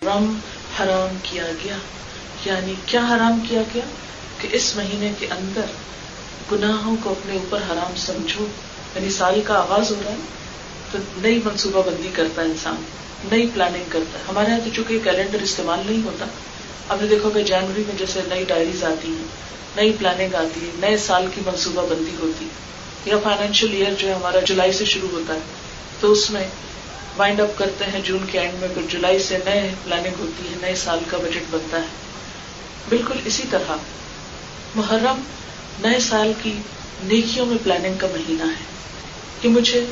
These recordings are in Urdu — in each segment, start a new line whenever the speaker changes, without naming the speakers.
محرم حرام کیا گیا. یعنی کیا حرام کیا گیا؟ کہ اس مہینے کے اندر گناہوں کو اپنے اوپر حرام سمجھو. یعنی سال کا آغاز ہو رہا ہے تو نئی منصوبہ بندی کرتا ہے انسان, نئی پلاننگ کرتا ہے. ہمارے یہاں تو چونکہ کیلنڈر استعمال نہیں ہوتا, آپ نے دیکھو کہ جنوری میں جیسے نئی ڈائریز آتی ہیں, نئی پلاننگ آتی ہے, نئے سال کی منصوبہ بندی ہوتی, یا فائنینشیل ایئر جو ہے ہمارا جولائی سے شروع ہوتا ہے تو اس میں وائنڈ اپ کرتے ہیں جون کے اینڈ میں, پھر جولائی سے نئے پلاننگ ہوتی ہے, نئے سال کا بجٹ بنتا ہے. بالکل اسی طرح محرم نئے سال کی نیکیوں میں پلاننگ کا مہینہ ہے کہ مجھے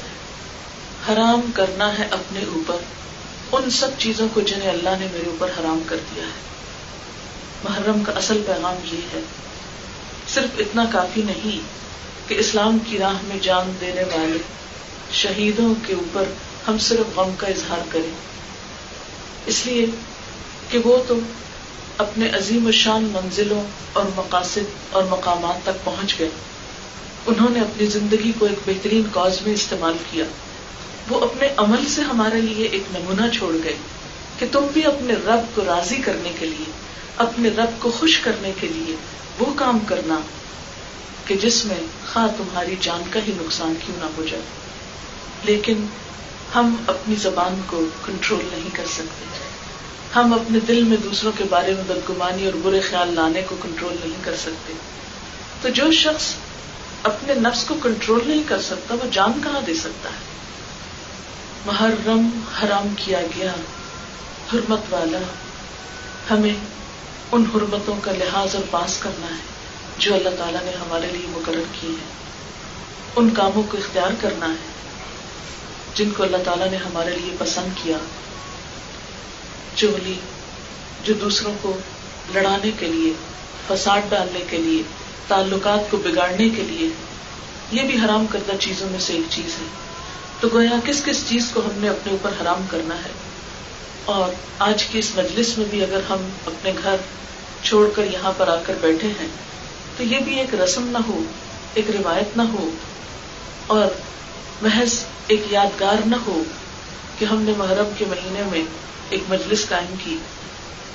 حرام کرنا ہے اپنے اوپر ان سب چیزوں کو جنہیں اللہ نے میرے اوپر حرام کر دیا ہے. محرم کا اصل پیغام یہ ہے. صرف اتنا کافی نہیں کہ اسلام کی راہ میں جان دینے والے شہیدوں کے اوپر ہم صرف غم کا اظہار کریں, اس لیے کہ وہ تو اپنے عظیم الشان منزلوں اور مقاصد اور مقامات تک پہنچ گئے. انہوں نے اپنی زندگی کو ایک بہترین کاز میں استعمال کیا. وہ اپنے عمل سے ہمارے لیے ایک نمونہ چھوڑ گئے کہ تم بھی اپنے رب کو راضی کرنے کے لیے, اپنے رب کو خوش کرنے کے لیے وہ کام کرنا کہ جس میں خواہ تمہاری جان کا ہی نقصان کیوں نہ ہو جائے. لیکن ہم اپنی زبان کو کنٹرول نہیں کر سکتے, ہم اپنے دل میں دوسروں کے بارے میں بدگمانی اور برے خیال لانے کو کنٹرول نہیں کر سکتے. تو جو شخص اپنے نفس کو کنٹرول نہیں کر سکتا وہ جان کہاں دے سکتا ہے. محرم حرام کیا گیا, حرمت والا. ہمیں ان حرمتوں کا لحاظ اور پاس کرنا ہے جو اللہ تعالیٰ نے ہمارے لیے مقرر کی ہے, ان کاموں کو اختیار کرنا ہے جن کو اللہ تعالیٰ نے ہمارے لیے پسند کیا. چغلی جو دوسروں کو لڑانے کے لیے, فساد ڈالنے کے لیے, تعلقات کو بگاڑنے کے لیے, یہ بھی حرام کردہ چیزوں میں سے ایک چیز ہے. تو گویا کس کس چیز کو ہم نے اپنے اوپر حرام کرنا ہے. اور آج کی اس مجلس میں بھی اگر ہم اپنے گھر چھوڑ کر یہاں پر آ کر بیٹھے ہیں تو یہ بھی ایک رسم نہ ہو, ایک روایت نہ ہو, اور محض ایک یادگار نہ ہو کہ ہم نے محرم کے مہینے میں ایک مجلس قائم کی.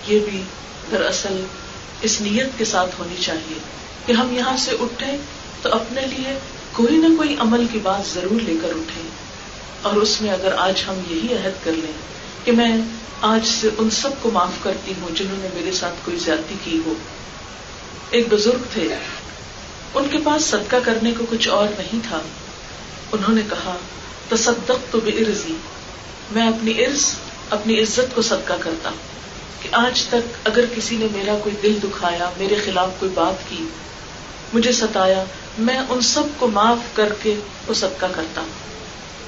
یہ بھی دراصل اس نیت کے ساتھ ہونی چاہیے کہ ہم یہاں سے اٹھیں تو اپنے لیے کوئی نہ کوئی عمل کی بات ضرور لے کر اٹھیں, اور اس میں اگر آج ہم یہی عہد کر لیں کہ میں آج سے ان سب کو معاف کرتی ہوں جنہوں نے میرے ساتھ کوئی زیادتی کی ہو. ایک بزرگ تھے, ان کے پاس صدقہ کرنے کو کچھ اور نہیں تھا. انہوں نے کہا تصدقت بعرضی, میں اپنی عرض, اپنی عزت کو صدقہ کرتا کہ آج تک اگر کسی نے میرا کوئی دل دکھایا, میرے خلاف کوئی بات کی, مجھے ستایا, میں ان سب کو معاف کر کے وہ صدقہ کرتا.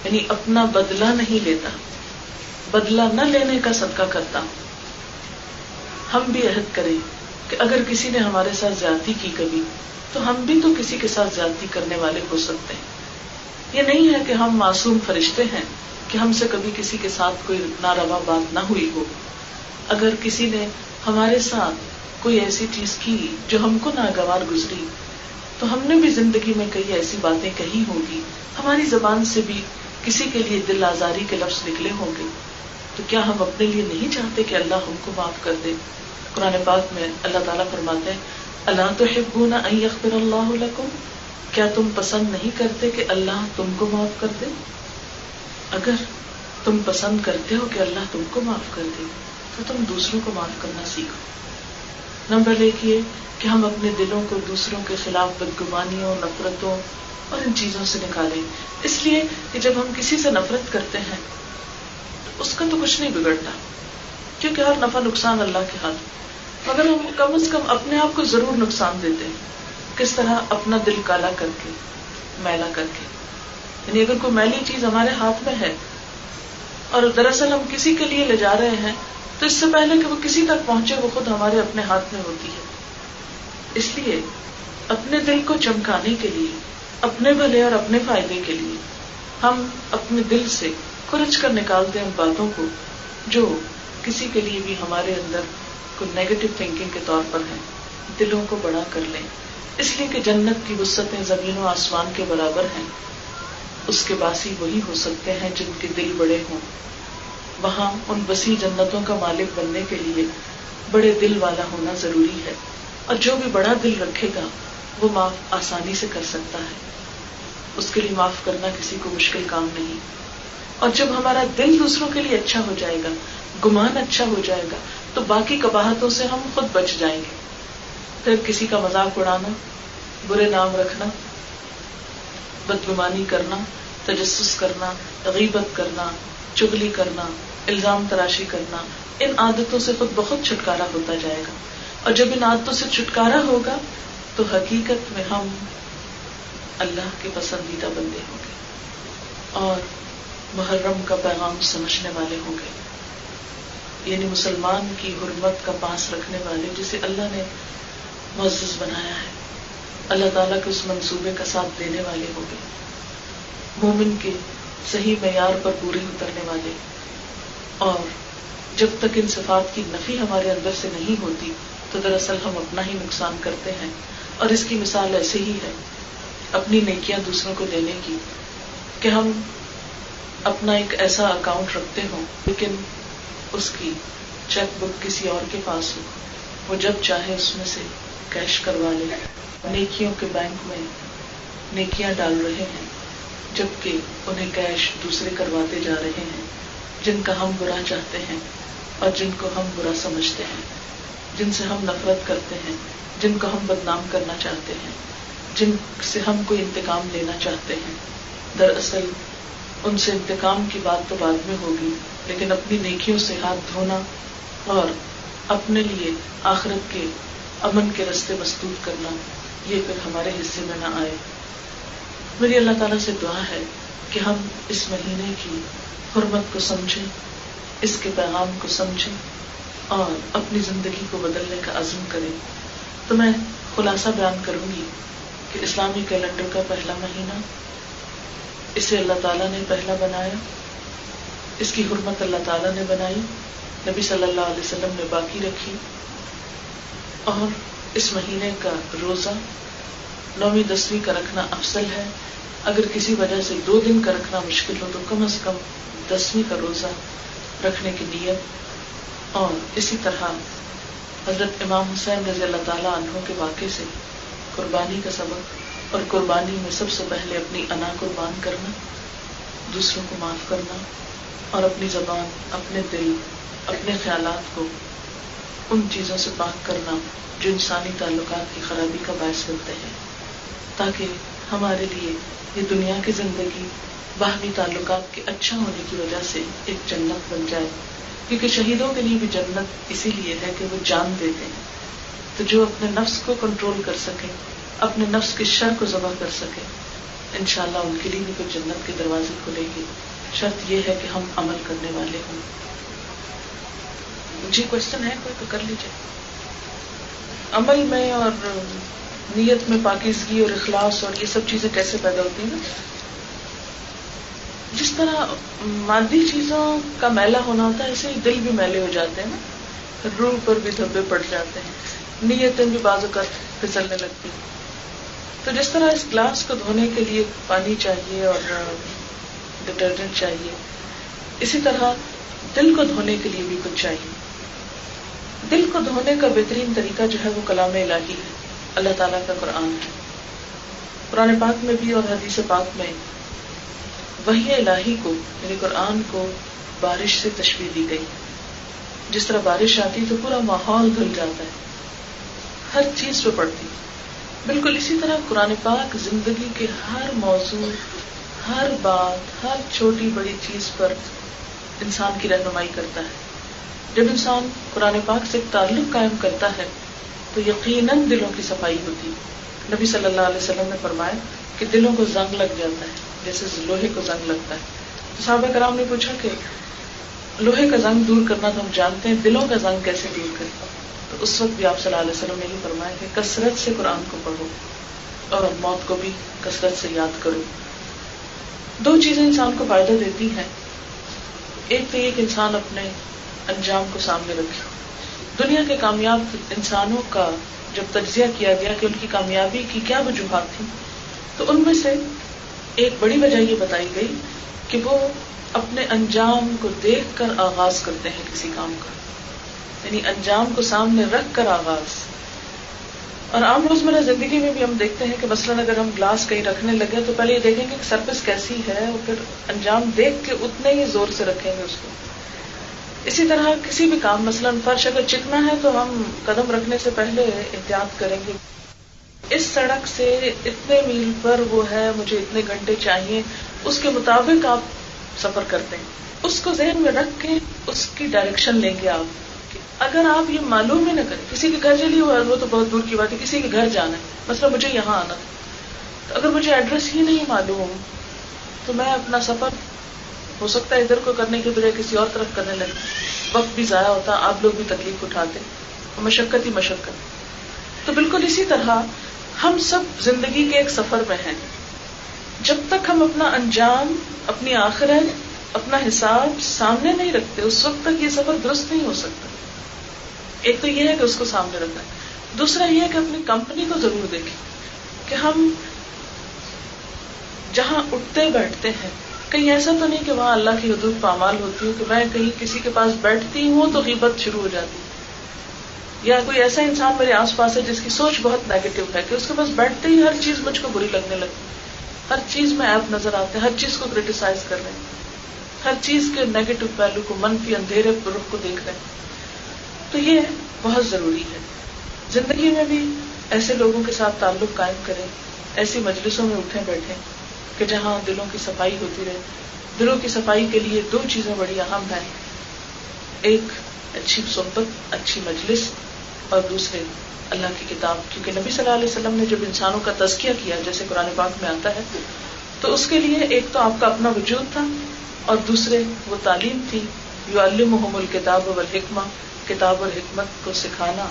یعنی اپنا بدلہ نہیں لیتا, بدلہ نہ لینے کا صدقہ کرتا. ہم بھی عہد کریں کہ اگر کسی نے ہمارے ساتھ زیادتی کی کبھی تو ہم بھی تو کسی کے ساتھ زیادتی کرنے والے ہو سکتے ہیں. یہ نہیں ہے کہ ہم معصوم فرشتے ہیں کہ ہم سے کبھی کسی کے ساتھ کوئی ناروا بات نہ ہوئی ہو. اگر کسی نے ہمارے ساتھ کوئی ایسی چیز کی جو ہم کو ناگوار گزری تو ہم نے بھی زندگی میں کئی ایسی باتیں کہی ہوں گی, ہماری زبان سے بھی کسی کے لیے دل آزاری کے لفظ نکلے ہوں گے. تو کیا ہم اپنے لیے نہیں چاہتے کہ اللہ ہم کو معاف کر دے؟ قرآن پاک میں اللہ تعالیٰ فرماتے ہیں الا تحبون ان یغفر اللہ لکم, کیا تم پسند نہیں کرتے کہ اللہ تم کو معاف کر دے؟ اگر تم پسند کرتے ہو کہ اللہ تم کو معاف کر دے تو تم دوسروں کو معاف کرنا سیکھو. نمبر 1 یہ کہ ہم اپنے دلوں کو دوسروں کے خلاف بدگمانیوں, نفرتوں اور ان چیزوں سے نکالیں. اس لیے کہ جب ہم کسی سے نفرت کرتے ہیں تو اس کا تو کچھ نہیں بگڑتا کیونکہ ہر نفع نقصان اللہ کے ہاتھ, مگر ہم کم از کم اپنے آپ کو ضرور نقصان دیتے ہیں. کس طرح؟ اپنا دل کالا کر کے, میلا کر کے. یعنی اگر کوئی میلی چیز ہمارے ہاتھ میں ہے اور دراصل ہم کسی کے لیے لے جا رہے ہیں تو اس سے پہلے کہ وہ کسی تک پہنچے وہ خود ہمارے اپنے ہاتھ میں ہوتی ہے. اس لیے اپنے دل کو چمکانے کے لیے, اپنے بھلے اور اپنے فائدے کے لیے ہم اپنے دل سے کھرچ کر نکالتے ہیں ان باتوں کو جو کسی کے لیے بھی ہمارے اندر کوئی نیگیٹو تھنکنگ کے طور پر ہے. دلوں کو بڑا کر لیں, اس لیے کہ جنت کی وسعتیں زمین و آسمان کے برابر ہیں. اس کے باسی وہی ہو سکتے ہیں جن کے دل بڑے ہوں, وہاں ان وسیع جنتوں کا مالک بننے کے لیے بڑے دل والا ہونا ضروری ہے، اور جو بھی بڑا دل رکھے گا وہ معاف آسانی سے کر سکتا ہے، اس کے لیے معاف کرنا کسی کو مشکل کام نہیں۔ اور جب ہمارا دل دوسروں کے لیے اچھا ہو جائے گا، گمان اچھا ہو جائے گا، تو باقی قباحتوں سے ہم خود بچ جائیں گے۔ پھر کسی کا مذاق اڑانا، برے نام رکھنا، بدگمانی کرنا، تجسس کرنا، غیبت کرنا، چغلی کرنا، الزام تراشی کرنا، ان عادتوں سے خود بخود چھٹکارا ہوتا جائے گا۔ اور جب ان عادتوں سے چھٹکارا ہوگا تو حقیقت میں ہم اللہ کے پسندیدہ بندے ہوں گے اور محرم کا پیغام سمجھنے والے ہوں گے، یعنی مسلمان کی حرمت کا پاس رکھنے والے، جسے اللہ نے معزز بنایا ہے، اللہ تعالیٰ کے اس منصوبے کا ساتھ دینے والے ہوں گے، مومن کے صحیح معیار پر پورے اترنے والے۔ اور جب تک ان صفات کی نفی ہمارے اندر سے نہیں ہوتی تو دراصل ہم اپنا ہی نقصان کرتے ہیں۔ اور اس کی مثال ایسے ہی ہے اپنی نیکیاں دوسروں کو دینے کی، کہ ہم اپنا ایک ایسا اکاؤنٹ رکھتے ہوں لیکن اس کی چیک بک کسی اور کے پاس ہو، وہ جب چاہے اس میں سے کیش کروا لے۔ نیکیوں کے بینک میں نیکیاں ڈال رہے ہیں جبکہ انہیں کیش دوسرے کرواتے جا رہے ہیں، جن کا ہم برا چاہتے ہیں اور جن کو ہم برا سمجھتے ہیں، جن سے ہم نفرت کرتے ہیں، جن کو ہم بدنام کرنا چاہتے ہیں، جن سے ہم کوئی انتقام لینا چاہتے ہیں۔ دراصل ان سے انتقام کی بات تو بعد میں ہوگی، لیکن اپنی نیکیوں سے ہاتھ دھونا اور اپنے لیے آخرت کے امن کے راستے مسدود کرنا، یہ پھر ہمارے حصے میں نہ آئے۔ میری اللہ تعالیٰ سے دعا ہے کہ ہم اس مہینے کی حرمت کو سمجھیں، اس کے پیغام کو سمجھیں اور اپنی زندگی کو بدلنے کا عزم کریں۔ تو میں خلاصہ بیان کروں گی کہ اسلامی کیلنڈر کا پہلا مہینہ، اسے اللہ تعالیٰ نے پہلا بنایا، اس کی حرمت اللہ تعالیٰ نے بنائی، نبی صلی اللہ علیہ وسلم نے باقی رکھی، اور اس مہینے کا روزہ 9ویں 10ویں کا رکھنا افضل ہے۔ اگر کسی وجہ سے 2 دن کا رکھنا مشکل ہو تو کم از کم 10ویں کا روزہ رکھنے کی نیت۔ اور اسی طرح حضرت امام حسین رضی اللہ تعالیٰ عنہ کے واقعے سے قربانی کا سبق، اور قربانی میں سب سے پہلے اپنی انا قربان کرنا، دوسروں کو معاف کرنا، اور اپنی زبان، اپنے دل، اپنے خیالات کو ان چیزوں سے پاک کرنا جو انسانی تعلقات کی خرابی کا باعث بنتے ہیں، تاکہ ہمارے لیے یہ دنیا کی زندگی باہمی تعلقات کے اچھا ہونے کی وجہ سے ایک جنت بن جائے، کیونکہ شہیدوں کے لیے بھی جنت اسی لیے ہے کہ وہ جان دیتے ہیں۔ تو جو اپنے نفس کو کنٹرول کر سکے، اپنے نفس کے شر کو ذبح کر سکے، انشاءاللہ ان کے لیے بھی کچھ جنت کے دروازے کھلیں گے، شرط یہ ہے کہ ہم عمل کرنے والے ہوں۔ جی کوشچن ہے کوئی تو کر لیجیے۔ عمل میں اور نیت میں پاکیزگی اور اخلاص اور یہ سب چیزیں کیسے پیدا ہوتی ہیں؟ جس طرح مادی چیزوں کا میلا ہونا ہوتا ہے، ایسے ہی دل بھی میلے ہو جاتے ہیں نا، روح پر بھی دھبے پڑ جاتے ہیں، نیتیں بھی بعض اوقات پھسلنے لگتی ہیں۔ تو جس طرح اس گلاس کو دھونے کے لیے پانی چاہیے اور ڈٹرجنٹ چاہیے، اسی طرح دل کو دھونے کے لیے بھی کچھ چاہیے۔ دل کو دھونے کا بہترین طریقہ جو ہے وہ کلام الہی ہے، اللہ تعالیٰ کا قرآن ہے۔ قرآن پاک میں بھی اور حدیث پاک میں وحی الہی کو یعنی قرآن کو بارش سے تشبیہ دی گئی۔ جس طرح بارش آتی تو پورا ماحول دھل جاتا ہے، ہر چیز پہ پڑتی، بالکل اسی طرح قرآن پاک زندگی کے ہر موضوع، ہر بات، ہر چھوٹی بڑی چیز پر انسان کی رہنمائی کرتا ہے۔ جب انسان قرآن پاک سے ایک تعلق قائم کرتا ہے تو یقیناً دلوں کی صفائی ہوتی ہے۔ نبی صلی اللہ علیہ وسلم نے فرمایا کہ دلوں کو زنگ لگ جاتا ہے جیسے لوہے کو زنگ لگتا ہے۔ تو صحابہ کرام نے پوچھا کہ لوہے کا زنگ دور کرنا تو ہم جانتے ہیں، دلوں کا زنگ کیسے دور کریں؟ تو اس وقت بھی آپ صلی اللہ علیہ وسلم نے یہ فرمایا کہ کثرت سے قرآن کو پڑھو اور موت کو بھی کثرت سے یاد کرو۔ 2 چیزیں انسان کو فائدہ دیتی ہیں، ایک تو یہ کہ انسان اپنے انجام کو سامنے رکھے۔ دنیا کے کامیاب انسانوں کا جب تجزیہ کیا گیا کہ ان کی کامیابی کی کیا وجوہات تھیں، تو ان میں سے ایک بڑی وجہ یہ بتائی گئی کہ وہ اپنے انجام کو دیکھ کر آغاز کرتے ہیں کسی کام کا، یعنی انجام کو سامنے رکھ کر آغاز. اور عام روزمرہ زندگی میں بھی ہم دیکھتے ہیں کہ مثلاً اگر ہم گلاس کہیں رکھنے لگے تو پہلے یہ دیکھیں گے کہ سرفس کیسی ہے اور پھر انجام دیکھ کے اتنے ہی زور سے رکھیں گے اس کو. اسی طرح کسی بھی کام، مثلاً فرش اگر چکنا ہے تو ہم قدم رکھنے سے پہلے احتیاط کریں گے. اس سڑک سے اتنے میل پر وہ ہے، مجھے اتنے گھنٹے چاہیے، اس کے مطابق آپ سفر کرتے ہیں. اس کو ذہن میں رکھ کے اس کی ڈائریکشن لیں گے آپ. اگر آپ یہ معلوم ہی نہ کریں، کسی کے گھر چلیے وہ تو بہت دور کی بات ہے، کسی کے گھر جانا ہے، مثلا مجھے یہاں آنا ہے، تو اگر مجھے ایڈریس ہی نہیں معلوم تو میں اپنا سفر ہو سکتا ہے ادھر کو کرنے کے بجائے کسی اور طرف کرنے لگے، وقت بھی ضائع ہوتا، آپ لوگ بھی تکلیف اٹھاتے، مشقت ہی مشقت. تو بالکل اسی طرح ہم سب زندگی کے ایک سفر میں ہیں. جب تک ہم اپنا انجام، اپنی آخرت، اپنا حساب سامنے نہیں رکھتے اس وقت تک یہ سفر درست نہیں ہو سکتا. ایک تو یہ ہے کہ اس کو سامنے رکھنا ہے، دوسرا یہ ہے کہ اپنی کمپنی کو ضرور دیکھیں کہ ہم جہاں اٹھتے بیٹھتے ہیں کہیں ایسا تو نہیں کہ وہاں اللہ کی حدود پامال ہوتی ہے، کہ میں کہیں کسی کے پاس بیٹھتی ہوں تو غیبت شروع ہو جاتی ہے، یا کوئی ایسا انسان میرے آس پاس ہے جس کی سوچ بہت نیگیٹو ہے کہ اس کے پاس بیٹھتے ہی ہر چیز مجھ کو بری لگنے لگتی، ہر چیز میں ایپ نظر آتے ہیں، ہر چیز کو کریٹیسائز کر رہے ہیں، ہر چیز کے نیگیٹو پہلو کو، منفی اندھیرے رخ کو دیکھ رہے ہیں. تو یہ بہت ضروری ہے. زندگی میں بھی ایسے لوگوں کے ساتھ تعلق قائم کریں، ایسی مجلسوں میں اٹھیں بیٹھیں کہ جہاں دلوں کی صفائی ہوتی رہے. دلوں کی صفائی کے لیے دو چیزیں بڑی اہم ہیں، ایک اچھی صحبت، اچھی مجلس، اور دوسرے اللہ کی کتاب. کیونکہ نبی صلی اللہ علیہ وسلم نے جب انسانوں کا تزکیہ کیا جیسے قرآن پاک میں آتا ہے تو اس کے لیے ایک تو آپ کا اپنا وجود تھا اور دوسرے وہ تعلیم تھی، یعلمہم الکتاب والحکمہ، کتاب اور حکمت کو سکھانا.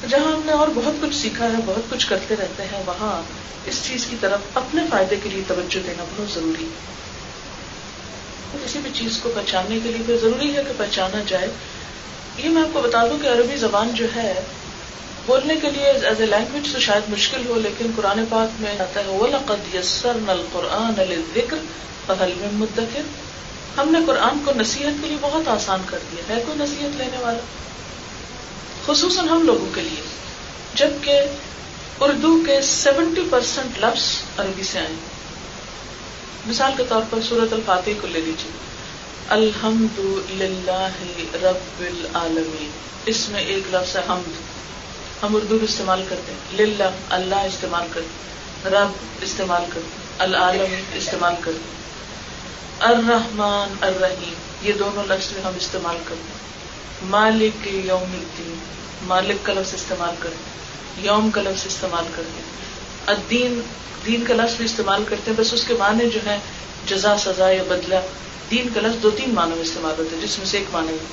جہاں ہم نے اور بہت کچھ سیکھا ہے، بہت کچھ کرتے رہتے ہیں، وہاں اس چیز کی طرف اپنے فائدے کے لیے توجہ دینا بہت ضروری ہے. کسی بھی چیز کو پہچاننے کے لیے پھر ضروری ہے کہ پہچانا جائے. یہ میں آپ کو بتا دوں کہ عربی زبان جو ہے بولنے کے لیے ایز اے لینگویج تو شاید مشکل ہو، لیکن قرآن پاک میں آتا ہے وَلَقَدْ يَسَّرْنَا الْقُرْآنَ لِلذِّكْرِ فَهَلْ مِن مُدَّكِرٍ. ہم نے قرآن کو نصیحت کے لیے بہت آسان کر دیا ہے، کوئی نصیحت لینے والا؟ خصوصاً ہم لوگوں کے لیے، جبکہ اردو کے 70% لفظ عربی سے آئے. مثال کے طور پر سورۃ الفاتح کو لے لیجیے، الحمد للہ رب العالمین، اس میں ایک لفظ ہے حمد، ہم اردو میں استعمال کرتے ہیں، للہ اللہ استعمال کرتے، رب استعمال کرتے، العالمین استعمال کرتے، الرحمن الرحیم یہ دونوں لفظ میں ہم استعمال کرتے ہیں، مالک یوم الدین مالک کا لفظ استعمال کرتے، یوم کا لفظ استعمال کرتے، الدین دین کا لفظ بھی استعمال کرتے ہیں، بس اس کے معنی جو ہے جزا، سزا یا بدلہ. دین کا لفظ 2-3 معنوں میں استعمال ہوتا ہے جس میں سے ایک معنی ہے.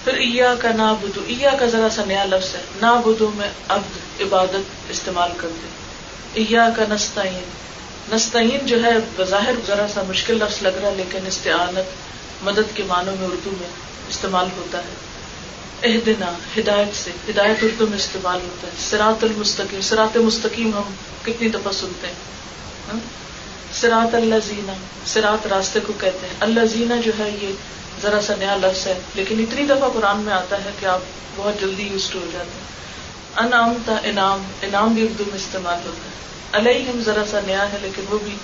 پھر ایاک نعبد، ایاک کا ذرا سا نیا لفظ ہے، نعبد میں عبد عبادت استعمال کرتے. ایاک نستعین، نستعین جو ہے بظاہر ذرا سا مشکل لفظ لگ رہا ہے لیکن استعانت، مدد کے معنوں میں اردو میں استعمال ہوتا ہے. اہدنا ہدایت سے، ہدایت اردو میں استعمال ہوتا ہے. صراط المستقیم، صراط مستقیم ہم کتنی دفعہ سنتے ہیں. صراط الذین، صراط راستے کو کہتے ہیں. الذین جو ہے یہ ذرا سا نیا لفظ ہے لیکن اتنی دفعہ قرآن میں آتا ہے کہ آپ بہت جلدی یوزڈ ہو جاتے ہیں. انعمت، انعام، انعام بھی اردو میں استعمال ہوتا ہے. علیہم ذرا سا نیا ہے لیکن وہ بھی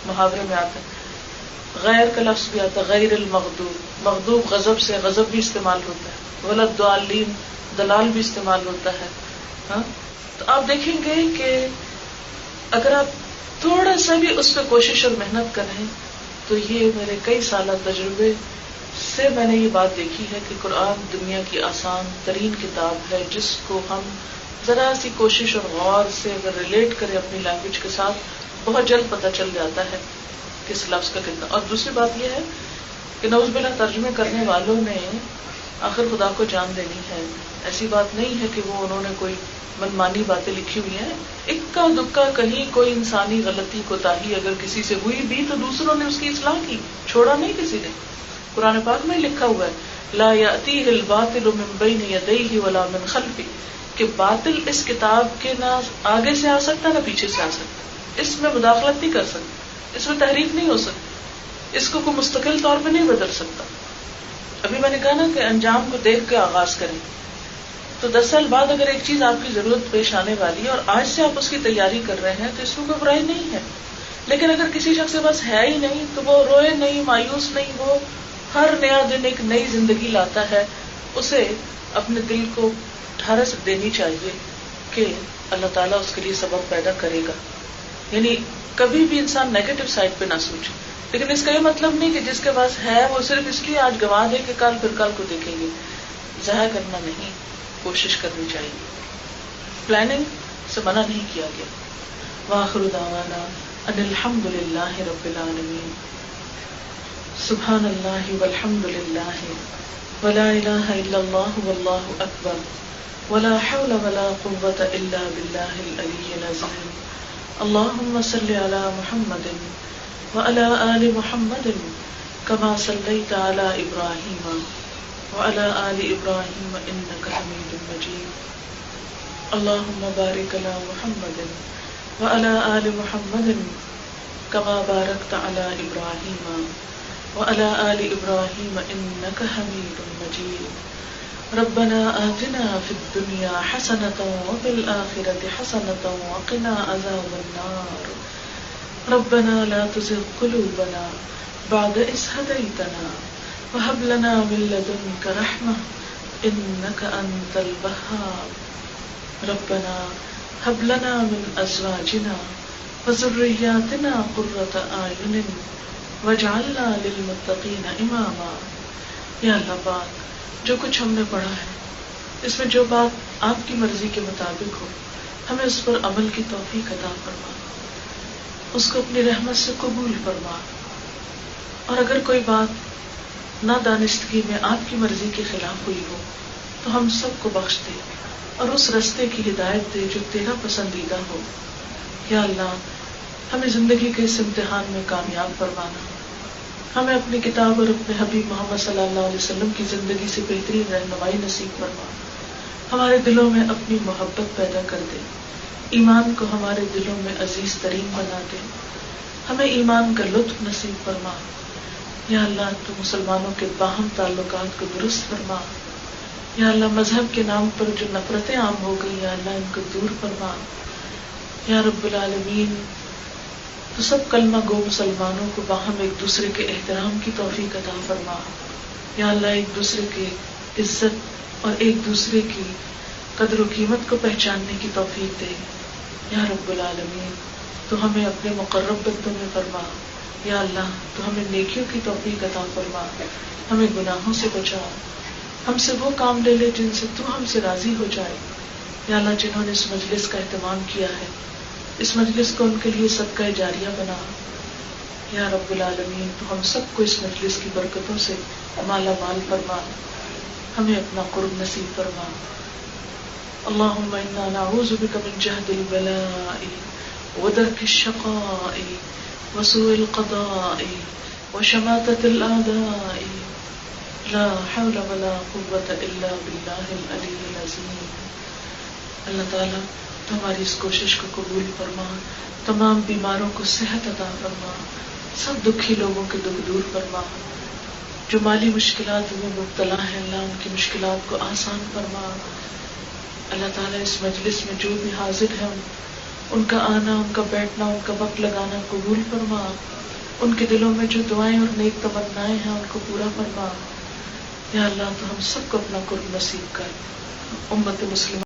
محاورے میں آتا ہے. غیر کا لفظ بھی آتا ہے، غیر المغضوب، مغضوب غضب سے، غضب بھی استعمال ہوتا ہے. ولا الضالین، دلال بھی استعمال ہوتا ہے. تو آپ دیکھیں گے کہ اگر آپ تھوڑا سا بھی اس پہ کوشش اور محنت کریں تو یہ میرے کئی سالہ تجربے سے میں نے یہ بات دیکھی ہے کہ قرآن دنیا کی آسان ترین کتاب ہے جس کو ہم ذرا سی کوشش اور غور سے اگر ریلیٹ کریں اپنی لینگویج کے ساتھ بہت جلد پتہ چل جاتا ہے کس لفظ کا کتنا. اور دوسری بات یہ ہے کہ نعوذ باللہ ترجمے کرنے والوں نے آخر خدا کو جان دینی ہے. ایسی بات نہیں ہے کہ وہ انہوں نے کوئی منمانی باتیں لکھی ہوئی ہیں. اکا دکا کہیں کوئی انسانی غلطی کوتاہی اگر کسی سے ہوئی بھی تو دوسروں نے اس کی اصلاح کی، چھوڑا نہیں کسی نے. قرآن پاک میں لکھا ہوا ہے لا یأتیہ الباطل من بین یدیہ ولا من خلفہ، کہ باطل اس کتاب کے نہ آگے سے آ سکتا نہ پیچھے سے آ سکتا، اس میں مداخلت نہیں کر سکتا، اس میں تحریف نہیں ہو سکتی. اس کو کوئی مستقل طور پہ نہیں بدل سکتا. ابھی میں نے کہا نا کہ انجام کو دیکھ کے آغاز کریں. تو 10 سال بعد اگر ایک چیز آپ کی ضرورت پیش آنے والی ہے اور آج سے آپ اس کی تیاری کر رہے ہیں تو اس میں کوئی برائی نہیں ہے. لیکن اگر کسی شخص کے پاس ہے ہی نہیں تو وہ روئے نہیں، مایوس نہیں، وہ ہر نیا دن ایک نئی زندگی لاتا ہے. اسے اپنے دل کو ڈھارس دینی چاہیے کہ اللہ تعالیٰ اس کے لیے سبب پیدا کرے گا. یعنی کبھی بھی انسان نیگیٹو سائڈ پہ نہ سوچے. لیکن اس کا یہ مطلب نہیں کہ جس کے پاس ہے وہ صرف اس لیے آج گنوا دے کہ کل کو دیکھیں گے. ضائع کرنا نہیں، کوشش کرنی چاہیے. پلاننگ سے منع نہیں کیا گیا. وآخر دعوانا ان الحمد للہ رب العالمین. سبحان اللہ والحمد للہ ولا الہ الا اللہ واللہ اکبر ولا حول ولا قوة الا باللہ العلی العظیم. اللہم صل علی محمد وعلى آل محمد كما صليت على إبراهيم وعلى آل إبراهيم إنك حميد مجيد. اللهم بارك على محمد وعلى آل محمد كما باركت على إبراهيم وعلى آل إبراهيم إنك حميد مجيد. ربنا آتنا في الدنيا حسنة وفي الآخرة حسنة وقنا عذاب النار. ربنا لا تزغ قلوبنا بعد إذ هديتنا وهب لنا من لدنك رحمة إنك أنت الوهاب. ربنا هب لنا من أزواجنا وذرياتنا قرة أعين واجعلنا للمتقين إماما. یا اللہ پاک، جو کچھ ہم نے پڑھا ہے اس میں جو بات آپ کی مرضی کے مطابق ہو ہمیں اس پر عمل کی توفیق عطا فرما، اس کو اپنی رحمت سے قبول فرما. اور اگر کوئی بات نادانستگی میں آپ کی مرضی کے خلاف ہوئی ہو تو ہم سب کو بخش دے اور اس رستے کی ہدایت دے جو تیرا پسندیدہ ہو. یا اللہ، ہمیں زندگی کے اس امتحان میں کامیاب فرمانا. ہمیں اپنی کتاب اور اپنے حبیب محمد صلی اللہ علیہ وسلم کی زندگی سے بہترین رہنمائی نصیب فرما. ہمارے دلوں میں اپنی محبت پیدا کر دے، ایمان کو ہمارے دلوں میں عزیز ترین بنا دے. ہمیں ایمان کا لطف نصیب فرما. یا اللہ، تو مسلمانوں کے باہم تعلقات کو درست فرما. یا اللہ، مذہب کے نام پر جو نفرتیں عام ہو گئی یا اللہ ان کو دور فرما. یا رب العالمین، تو سب کلمہ گو مسلمانوں کو باہم ایک دوسرے کے احترام کی توفیق عطا فرما. یا اللہ، ایک دوسرے کی عزت اور ایک دوسرے کی قدر و قیمت کو پہچاننے کی توفیق دے. یا رب العالمین، تو ہمیں اپنے مقرب بندوں میں فرما. یا اللہ، تو ہمیں نیکیوں کی توفیق عطا فرما، ہمیں گناہوں سے بچا. ہم سے وہ کام لے لے جن سے تو ہم سے راضی ہو جائے. یا اللہ، جنہوں نے اس مجلس کا اہتمام کیا ہے اس مجلس کو ان کے لیے صدقہ جاریہ بنا. یا رب العالمین، تو ہم سب کو اس مجلس کی برکتوں سے مالا مال فرما، ہمیں اپنا قرب نصیب فرما. اللہم انا نعوذ بک من جہد البلاء ودرک الشقاء وسوء القضاء وشماتة الأعداء. لا حول ولا قوة الا باللہ العلی العظیم. اللہ تعالیٰ تو ہماری اس کوشش کو قبول فرما، تمام بیماروں کو صحت عطا فرما، سب دکھی لوگوں کے دکھ دور فرما. جو مالی مشکلات میں مبتلا ہیں اللہ ان کی مشکلات کو آسان فرما. اللہ تعالیٰ اس مجلس میں جو بھی حاضر ہیں ان کا آنا، ان کا بیٹھنا، ان کا وقت لگانا قبول فرما. ان کے دلوں میں جو دعائیں اور نیک تمنائیں ہیں ان کو پورا فرما. یا اللہ، تو ہم سب کو اپنا قرب نصیب کر. امت مسلمہ